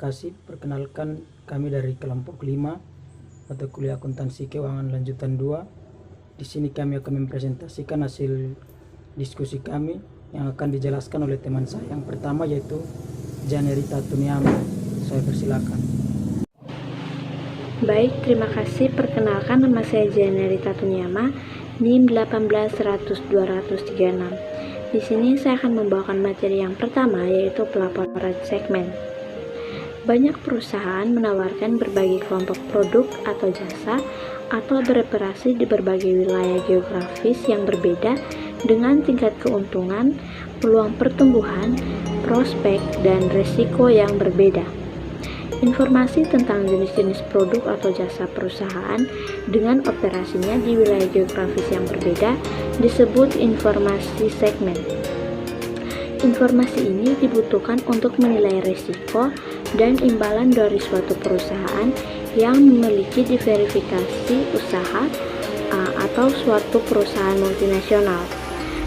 kasih. Perkenalkan, kami dari kelompok 5 mata kuliah akuntansi keuangan lanjutan 2. Di sini kami akan mempresentasikan hasil diskusi kami yang akan dijelaskan oleh teman saya. Yang pertama yaitu Janerita Tuniama. Saya persilakan. Baik, terima kasih. Perkenalkan, nama saya Janerita Tuniama, NIM 1810236. Di sini saya akan membawakan materi yang pertama, yaitu pelaporan segmen. Banyak perusahaan menawarkan berbagai kelompok produk atau jasa atau beroperasi di berbagai wilayah geografis yang berbeda dengan tingkat keuntungan, peluang pertumbuhan, prospek, dan risiko yang berbeda. Informasi tentang jenis-jenis produk atau jasa perusahaan dengan operasinya di wilayah geografis yang berbeda disebut informasi segmen. Informasi ini dibutuhkan untuk menilai risiko dan imbalan dari suatu perusahaan yang memiliki diverifikasi usaha atau suatu perusahaan multinasional.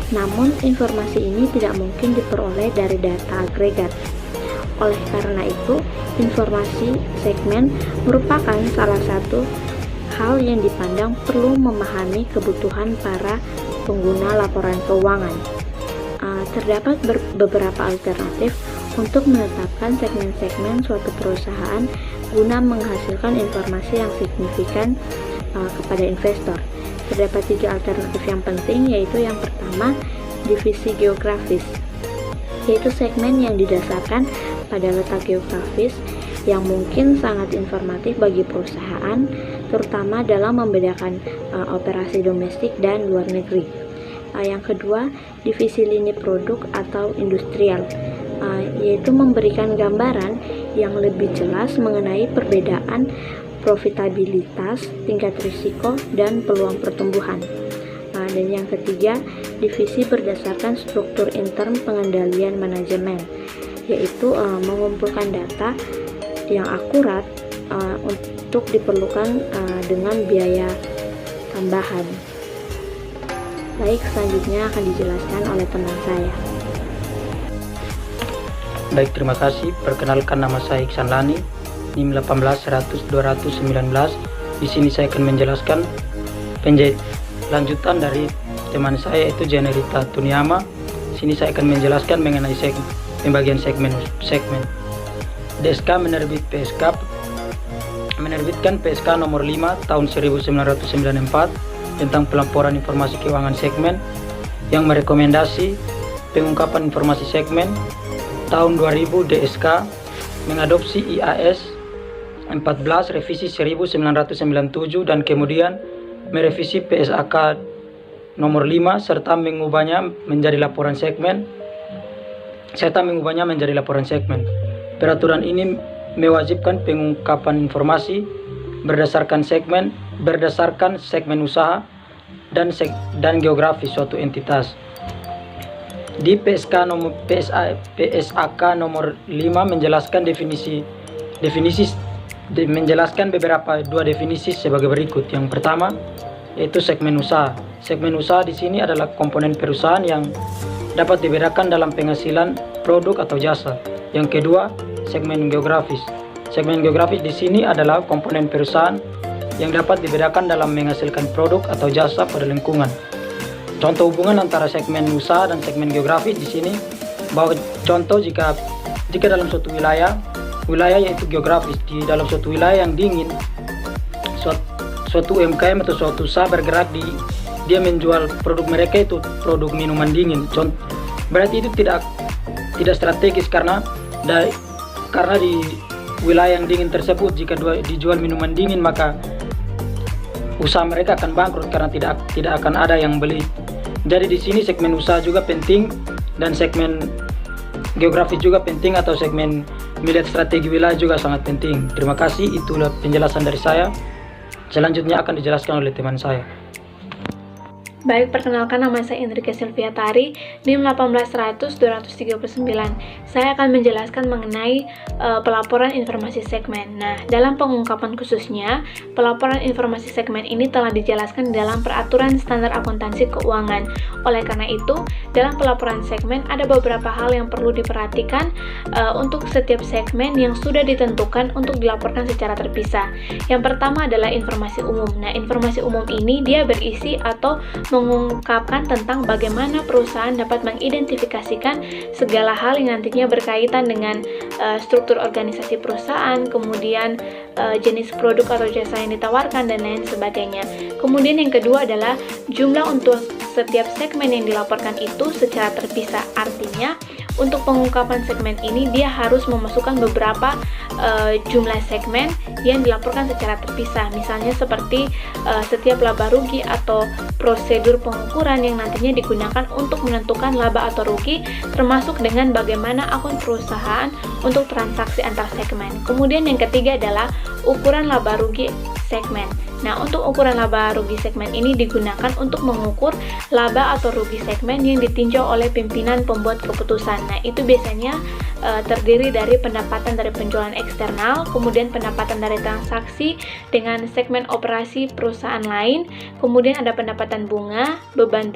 Namun, informasi ini tidak mungkin diperoleh dari data agregat. Oleh karena itu, informasi segmen merupakan salah satu hal yang dipandang perlu memahami kebutuhan para pengguna laporan keuangan. Terdapat beberapa alternatif untuk menetapkan segmen-segmen suatu perusahaan guna menghasilkan informasi yang signifikan kepada investor. Terdapat 3 alternatif yang penting, yaitu yang pertama, divisi geografis, yaitu segmen yang didasarkan pada letak geografis yang mungkin sangat informatif bagi perusahaan, terutama dalam membedakan operasi domestik dan luar negeri. Yang kedua, divisi lini produk atau industrial, yaitu memberikan gambaran yang lebih jelas mengenai perbedaan profitabilitas, tingkat risiko, dan peluang pertumbuhan. Dan yang ketiga, divisi berdasarkan struktur intern pengendalian manajemen, yaitu mengumpulkan data yang akurat untuk diperlukan dengan biaya tambahan. Baik, selanjutnya akan dijelaskan oleh teman saya. Baik, terima kasih. Perkenalkan, nama saya Iksan Lani, NIM 1810219. Di sini saya akan menjelaskan lanjutan dari teman saya, yaitu Janerita Tuniama. Di sini saya akan menjelaskan mengenai pembagian segmen. DSK menerbitkan PSK nomor 5 tahun 1994 tentang pelaporan informasi keuangan segmen yang merekomendasi pengungkapan informasi segmen. Tahun 2000 DSK mengadopsi IAS 14 revisi 1997 dan kemudian merevisi PSAK nomor 5 serta mengubahnya menjadi laporan segmen. Peraturan ini mewajibkan pengungkapan informasi berdasarkan segmen usaha dan geografis suatu entitas. Di PSAK nomor 5 menjelaskan dua definisi sebagai berikut. Yang pertama yaitu segmen usaha. Segmen usaha di sini adalah komponen perusahaan yang dapat dibedakan dalam penghasilan produk atau jasa. Yang kedua, segmen geografis. Segmen geografis di sini adalah komponen perusahaan yang dapat dibedakan dalam menghasilkan produk atau jasa pada lingkungan. Contoh hubungan antara segmen usaha dan segmen geografis di sini, bahwa contoh jika dalam suatu wilayah yaitu geografis, di dalam suatu wilayah yang dingin, suatu UMKM atau suatu usaha bergerak dia menjual produk mereka itu produk minuman dingin. Berarti itu tidak strategis karena di wilayah yang dingin tersebut jika dijual minuman dingin maka usaha mereka akan bangkrut karena tidak akan ada yang beli. Jadi di sini segmen usaha juga penting dan segmen geografis juga penting, atau segmen melihat strategi wilayah juga sangat penting. Terima kasih, itulah penjelasan dari saya. Selanjutnya akan dijelaskan oleh teman saya. Baik, perkenalkan, nama saya Indrika Silviatari, NIM 18100-239. Saya akan menjelaskan mengenai pelaporan informasi segmen. Nah, dalam pengungkapan khususnya, pelaporan informasi segmen ini telah dijelaskan dalam Peraturan Standar Akuntansi Keuangan. Oleh karena itu, dalam pelaporan segmen ada beberapa hal yang perlu diperhatikan untuk setiap segmen yang sudah ditentukan untuk dilaporkan secara terpisah. Yang pertama adalah informasi umum. Nah, informasi umum ini dia berisi atau mengungkapkan tentang bagaimana perusahaan dapat mengidentifikasikan segala hal yang nantinya berkaitan dengan struktur organisasi perusahaan, kemudian jenis produk atau jasa yang ditawarkan, dan lain sebagainya. Kemudian yang kedua adalah jumlah untuk setiap segmen yang dilaporkan itu secara terpisah. Artinya, untuk pengungkapan segmen ini dia harus memasukkan beberapa jumlah segmen yang dilaporkan secara terpisah. Misalnya seperti setiap laba rugi atau prosedur pengukuran yang nantinya digunakan untuk menentukan laba atau rugi, termasuk dengan bagaimana akun perusahaan untuk transaksi antar segmen. Kemudian yang ketiga adalah ukuran laba rugi segmen. Nah, untuk ukuran laba rugi segmen ini digunakan untuk mengukur laba atau rugi segmen yang ditinjau oleh pimpinan pembuat keputusan. Nah, itu biasanya terdiri dari pendapatan dari penjualan eksternal, kemudian pendapatan dari transaksi dengan segmen operasi perusahaan lain, kemudian ada pendapatan bunga, beban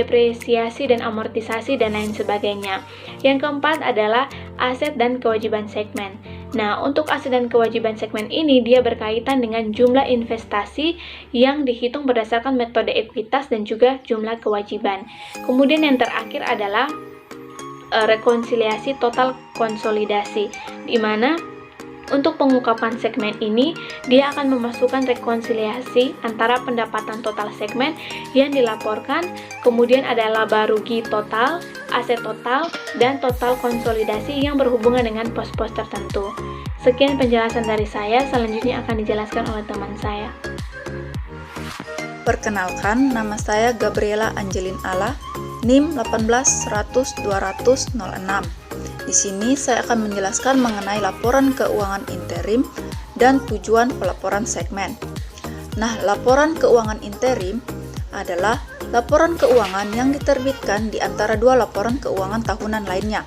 depresiasi dan amortisasi, dan lain sebagainya. Yang keempat adalah aset dan kewajiban segmen. Nah, untuk aset dan kewajiban segmen ini dia berkaitan dengan jumlah investasi yang dihitung berdasarkan metode ekuitas dan juga jumlah kewajiban. Kemudian yang terakhir adalah rekonsiliasi total konsolidasi, di mana untuk pengungkapan segmen ini dia akan memasukkan rekonsiliasi antara pendapatan total segmen yang dilaporkan, kemudian ada laba rugi total, aset total, dan total konsolidasi yang berhubungan dengan pos-pos tertentu. Sekian penjelasan dari saya, selanjutnya akan dijelaskan oleh teman saya. Perkenalkan, nama saya Gabriela Angelin Ala, NIM 18100-200-06. Di sini saya akan menjelaskan mengenai laporan keuangan interim dan tujuan pelaporan segmen. Nah, laporan keuangan interim adalah laporan keuangan yang diterbitkan di antara dua laporan keuangan tahunan lainnya,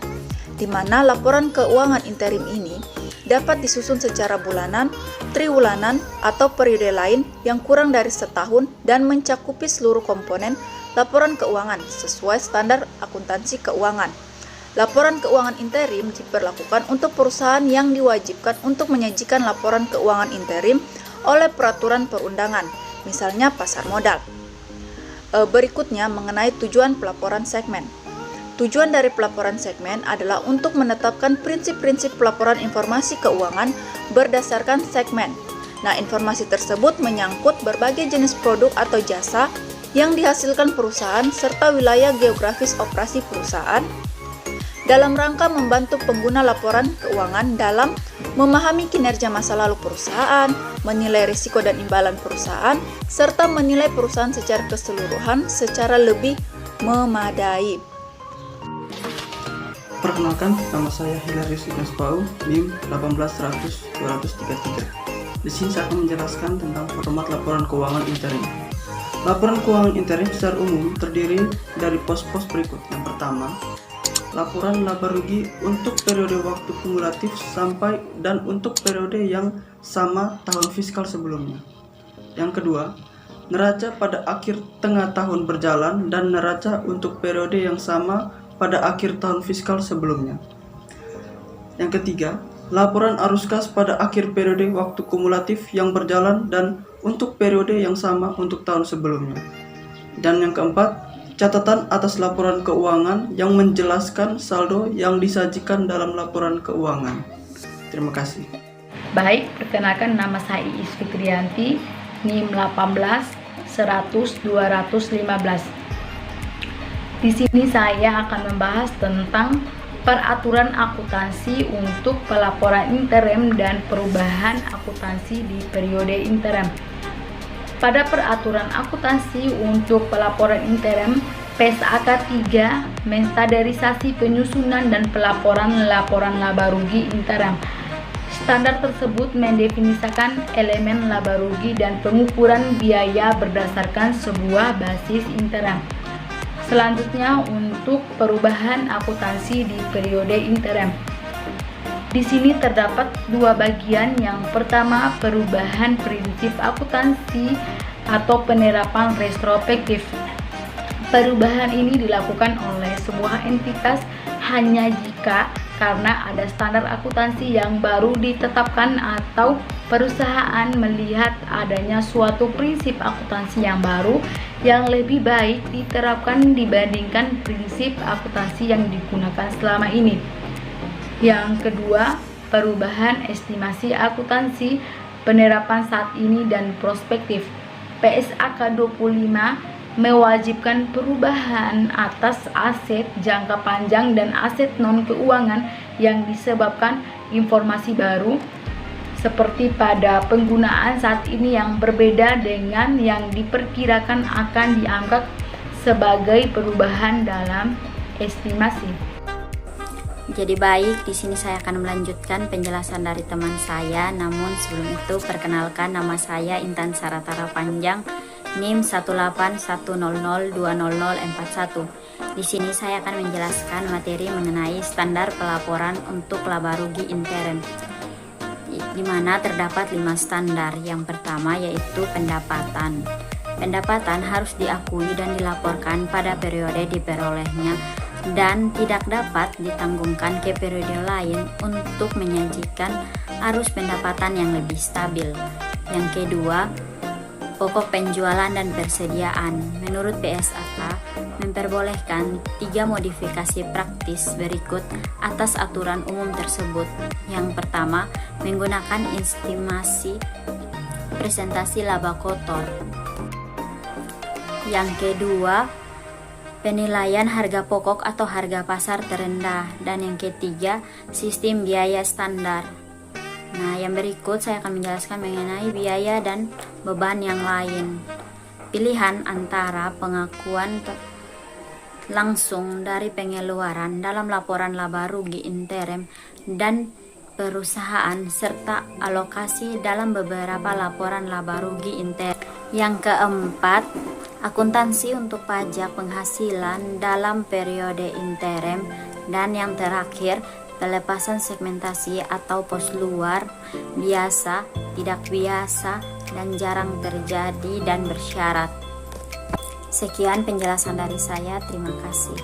di mana laporan keuangan interim ini dapat disusun secara bulanan, triwulanan, atau periode lain yang kurang dari setahun dan mencakupi seluruh komponen laporan keuangan sesuai standar akuntansi keuangan. Laporan keuangan interim diberlakukan untuk perusahaan yang diwajibkan untuk menyajikan laporan keuangan interim oleh peraturan perundangan, misalnya pasar modal. Berikutnya mengenai tujuan pelaporan segmen. Tujuan dari pelaporan segmen adalah untuk menetapkan prinsip-prinsip pelaporan informasi keuangan berdasarkan segmen. Nah, informasi tersebut menyangkut berbagai jenis produk atau jasa yang dihasilkan perusahaan serta wilayah geografis operasi perusahaan dalam rangka membantu pengguna laporan keuangan dalam memahami kinerja masa lalu perusahaan, menilai risiko dan imbalan perusahaan, serta menilai perusahaan secara keseluruhan secara lebih memadai. Perkenalkan, nama saya Hilarius Ignas Pau, NIM 18100-233. Di sini saya akan menjelaskan tentang format laporan keuangan interim. Laporan keuangan interim secara umum terdiri dari pos-pos berikut. Yang pertama, laporan laba rugi untuk periode waktu kumulatif sampai dan untuk periode yang sama tahun fiskal sebelumnya. Yang kedua, neraca pada akhir tengah tahun berjalan dan neraca untuk periode yang sama pada akhir tahun fiskal sebelumnya. Yang ketiga, laporan arus kas pada akhir periode waktu kumulatif yang berjalan dan untuk periode yang sama untuk tahun sebelumnya. Dan yang keempat, catatan atas laporan keuangan yang menjelaskan saldo yang disajikan dalam laporan keuangan. Terima kasih. Baik, perkenalkan, nama saya Iis Fitrianti, NIM 18100-215. Di sini saya akan membahas tentang peraturan akuntansi untuk pelaporan interim dan perubahan akuntansi di periode interim. Pada peraturan akuntansi untuk pelaporan interim PSAK 3 menstandarisasi penyusunan dan pelaporan laporan laba rugi interim. Standar tersebut mendefinisikan elemen laba rugi dan pengukuran biaya berdasarkan sebuah basis interim. Selanjutnya, untuk perubahan akuntansi di periode interim. Di sini terdapat dua bagian. Yang pertama, perubahan prinsip akuntansi atau penerapan retrospektif. Perubahan ini dilakukan oleh sebuah entitas hanya jika karena ada standar akuntansi yang baru ditetapkan atau perusahaan melihat adanya suatu prinsip akuntansi yang baru yang lebih baik diterapkan dibandingkan prinsip akuntansi yang digunakan selama ini. Yang kedua, perubahan estimasi akuntansi, penerapan saat ini dan prospektif. PSAK 25 mewajibkan perubahan atas aset jangka panjang dan aset non-keuangan yang disebabkan informasi baru, seperti pada penggunaan saat ini yang berbeda dengan yang diperkirakan akan dianggap sebagai perubahan dalam estimasi. Jadi baik, di sini saya akan melanjutkan penjelasan dari teman saya. Namun sebelum itu, perkenalkan, nama saya Intan Saratara Panjang, NIM 18100200041. Di sini saya akan menjelaskan materi mengenai standar pelaporan untuk laba rugi interim, di mana terdapat 5 standar. Yang pertama yaitu pendapatan. Pendapatan harus diakui dan dilaporkan pada periode diperolehnya dan tidak dapat ditanggungkan ke periode lain untuk menyajikan arus pendapatan yang lebih stabil. Yang kedua, pokok penjualan dan persediaan. Menurut PSAK, memperbolehkan 3 modifikasi praktis berikut atas aturan umum tersebut. Yang pertama, menggunakan estimasi presentasi laba kotor. Yang kedua, penilaian harga pokok atau harga pasar terendah. Dan yang ketiga, sistem biaya standar. Nah, yang berikut saya akan menjelaskan mengenai biaya dan beban yang lain. Pilihan antara pengakuan langsung dari pengeluaran dalam laporan laba rugi interim dan perusahaan serta alokasi dalam beberapa laporan laba rugi interim. Yang keempat, akuntansi untuk pajak penghasilan dalam periode interim. Dan yang terakhir, pelepasan segmentasi atau pos luar, biasa, tidak biasa, dan jarang terjadi dan bersyarat. Sekian penjelasan dari saya, terima kasih.